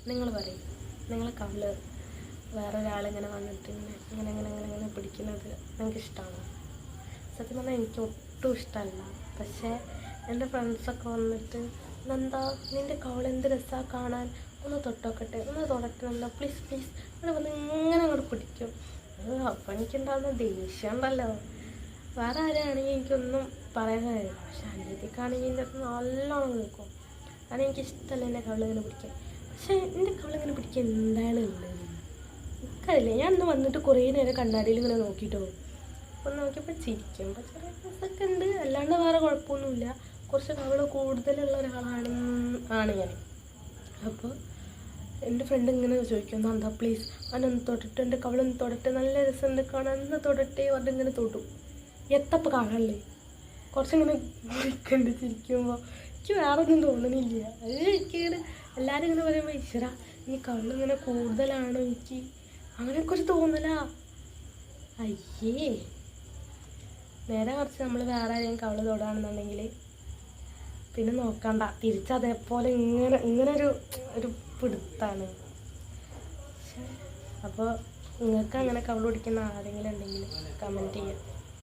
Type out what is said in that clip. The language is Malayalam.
നിങ്ങൾ പറയും, നിങ്ങളെ കവിള് വേറൊരാളിങ്ങനെ വന്നിട്ട് ഇങ്ങനെ പിടിക്കുന്നത് നിങ്ങൾക്ക് ഇഷ്ടമാണോ? സത്യം പറഞ്ഞാൽ എനിക്ക് ഒട്ടും ഇഷ്ടമല്ല. പക്ഷേ എൻ്റെ ഫ്രണ്ട്സൊക്കെ വന്നിട്ട് എന്താ നിൻ്റെ കവിൾ എന്ത് രസമാണ് കാണാൻ, ഒന്ന് തൊട്ടോക്കട്ടെ, ഒന്ന് തൊടട്ടെ, എന്താ പ്ലീസ് പ്ലീസ് അങ്ങനെ വന്ന് ഇങ്ങനെ അങ്ങോട്ട് പിടിക്കും. അപ്പം എനിക്കുണ്ടാകുന്ന ദേഷ്യം ഉണ്ടല്ലോ, വേറെ ആരാണെങ്കിൽ എനിക്കൊന്നും പറയാൻ കഴിയില്ല. പക്ഷെ അനിയത്തിക്കാണെങ്കിൽ എൻ്റെ അടുത്ത് നല്ലോണം നിൽക്കും. കാരണം എനിക്കിഷ്ടമല്ല എൻ്റെ കവിളിങ്ങനെ പിടിക്കാൻ. പക്ഷേ എൻ്റെ കവിളിങ്ങനെ പിടിക്കാൻ എന്താണ് ഉള്ളത് എനിക്കറിയില്ല. ഞാൻ ഇന്ന് വന്നിട്ട് കുറേ നേരം കണ്ണാടിയിൽ ഇങ്ങനെ നോക്കിയിട്ട് പോകും. അപ്പം നോക്കിയപ്പോൾ ചിരിക്കുമ്പോൾ ചെറിയ രസമൊക്കെ ഉണ്ട്, അല്ലാണ്ട് വേറെ കുഴപ്പമൊന്നുമില്ല. കുറച്ച് കവിള് കൂടുതലുള്ള ഒരാളാണ് ഞാൻ. അപ്പോൾ എൻ്റെ ഫ്രണ്ട് ഇങ്ങനെ ചോദിക്കും, എന്താ പ്ലീസ് അവനൊന്ന് തൊട്ടിട്ട്, എൻ്റെ കവിളൊന്ന് തൊടട്ടെ, നല്ല രസമുണ്ട് കാണാൻ, ഒന്ന് തൊടട്ടെ പറഞ്ഞിട്ട് ഇങ്ങനെ തൊട്ടും. എത്തപ്പോൾ കാണാനല്ലേ കുറച്ചിങ്ങനെ കണ്ട് ചിരിക്കുമ്പോൾ എനിക്ക് വേറെ ഒന്നും തോന്നണില്ല. അത് എനിക്കിങ്ങനെ എല്ലാവരും ഇങ്ങനെ പറയുമ്പോൾ ഈശ്വര ഈ കവിളിങ്ങനെ കൂടുതലാണ് എനിക്ക് അങ്ങനെയൊക്കെ തോന്നലാ. അയ്യേ, നേരെ കുറച്ച് നമ്മൾ വേറെ ആരെയും കവിള് തൊടുകയാണെന്നുണ്ടെങ്കിൽ പിന്നെ നോക്കണ്ട, തിരിച്ചതേപോലെ ഒരു പിടുത്താണ്. അപ്പോൾ നിങ്ങൾക്ക് അങ്ങനെ കവിള് പിടിക്കുന്ന ആരെങ്കിലും ഉണ്ടെങ്കിൽ കമൻറ്റ് ചെയ്യാം.